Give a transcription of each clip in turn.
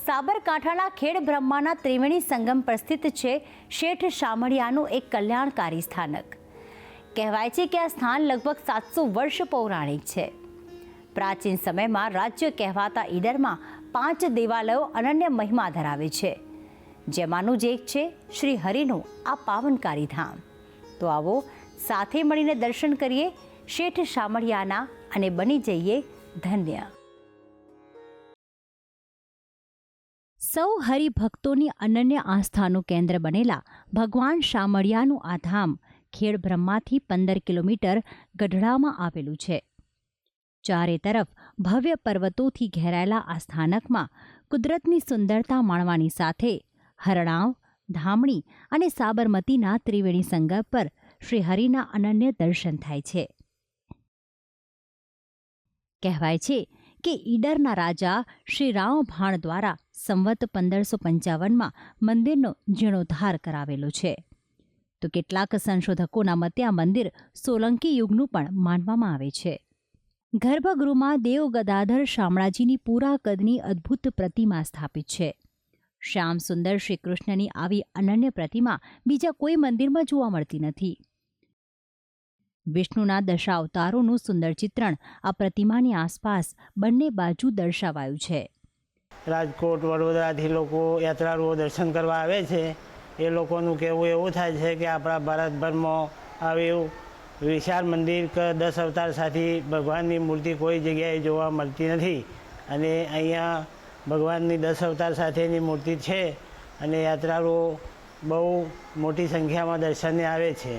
સાબરકાંઠાના ખેડ બ્રહ્માના ત્રિવેણી સંગમ પર સ્થિત છે શેઠ શામળિયાનું એક કલ્યાણકારી સ્થાનક. કહેવાય છે કે આ સ્થાન લગભગ 700 વર્ષ પૌરાણિક છે. પ્રાચીન સમયમાં રાજ્ય કહેવાતા ઈડરમાં 5 દેવાલયો અનન્ય મહિમા ધરાવે છે, જેમાંનું જ એક છે શ્રી હરિનું આ પાવનકારી ધામ. તો આવો સાથે મળીને દર્શન કરીએ શેઠ શામળિયાના અને બની જઈએ ધન્ય. સૌ હરિભક્તોની અનન્ય આસ્થાનું કેન્દ્ર બનેલા ભગવાન શામળિયાનું આ ધામ ખેડ બ્રહ્માથી 15 કિલોમીટર ગઢડામાં આવેલું છે. ચારે તરફ ભવ્ય પર્વતોથી ઘેરાયેલા આ સ્થાનકમાં કુદરતની સુંદરતા માણવાની સાથે હરણાવ, ધામણી અને સાબરમતીના ત્રિવેણી સંગમ પર શ્રી હરિના અનન્ય દર્શન થાય છે. કહેવાય છે કે ઈડરના રાજા શ્રી રામભાણ દ્વારા સંવત 1555માં મંદિરનો જીર્ણોદ્ધાર કરાવેલો છે. તો કેટલાક સંશોધકોના મતે આ મંદિર સોલંકી યુગનું પણ માનવામાં આવે છે. ગર્ભગૃહમાં દેવ ગદાધર શામળાજીની પૂરા કદની અદ્ભુત પ્રતિમા સ્થાપિત છે. શ્યામ સુંદર શ્રી કૃષ્ણની આવી અનન્ય પ્રતિમા બીજા કોઈ મંદિરમાં જોવા મળતી નથી. વિષ્ણુના દશાવતારોનું સુંદર ચિત્રણ આ પ્રતિમાની આસપાસ બંને બાજુ દર્શાવાયું છે. રાજકોટ, વડોદરાથી લોકો યાત્રાળુઓ દર્શન કરવા આવે છે. એ લોકોનું કહેવું એવું થાય છે કે આપણા ભારતભરમાં આવ્યું વિશાળ મંદિર કે 10 અવતાર સાથે ભગવાનની મૂર્તિ કોઈ જગ્યાએ જોવા મળતી નથી, અને અહીંયા ભગવાનની 10 અવતાર સાથેની મૂર્તિ છે અને યાત્રાળુઓ બહુ મોટી સંખ્યામાં દર્શને આવે છે.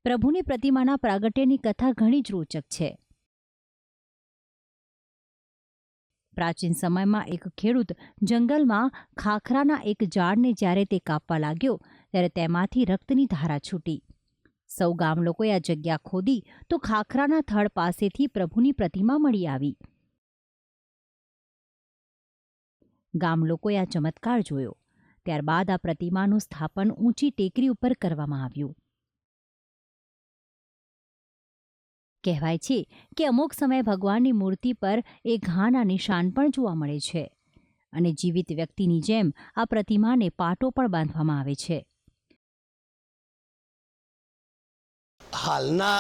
પ્રભુની પ્રતિમાના પ્રાગટ્યની કથા ઘણી જ રોચક છે. પ્રાચીન સમયમાં એક ખેડૂત જંગલમાં ખાખરાના એક ઝાડને જ્યારે તે કાપવા લાગ્યો ત્યારે તેમાંથી રક્તની ધારા છૂટી. સૌ ગામ લોકોએ આ જગ્યા ખોદી તો ખાખરાના થડ પાસેથી પ્રભુની પ્રતિમા મળી આવી. ગામ લોકોએ આ ચમત્કાર જોયો. ત્યારબાદ આ પ્રતિમાનું સ્થાપન ઊંચી ટેકરી ઉપર કરવામાં આવ્યું. કહેવાય છે કે અમુક સમયે ભગવાનની મૂર્તિ પર એક ઘાના નિશાન પણ જોવા મળે છે, અને જીવિત વ્યક્તિની જેમ આ પ્રતિમાને પાટો પણ બાંધવામાં આવે છે. હાલના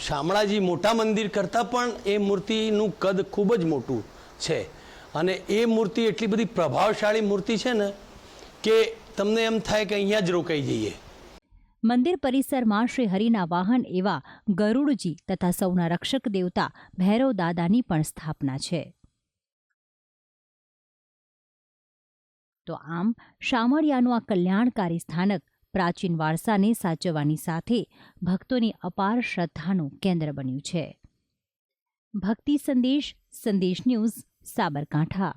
શામળાજી મોટા મંદિર કરતાં પણ એ મૂર્તિનું કદ ખૂબ જ મોટું છે, અને એ મૂર્તિ એટલી બધી પ્રભાવશાળી મૂર્તિ છે ને કે તમને એમ થાય કે અહીંયા જ રોકાઈ જઈએ. મંદિર પરિસરમાં શ્રી હરિના વાહન એવા ગરુડજી તથા સૌના રક્ષક દેવતા ભૈરવ દાદાની પણ સ્થાપના છે. તો આમ શામળિયાનું આ કલ્યાણકારી સ્થાનક પ્રાચીન વારસાને સાચવવાની સાથે ભક્તોની અપાર શ્રદ્ધાનું કેન્દ્ર બન્યું છે. ભક્તિ સંદેશ, સંદેશ ન્યૂઝ, સાબરકાંઠા.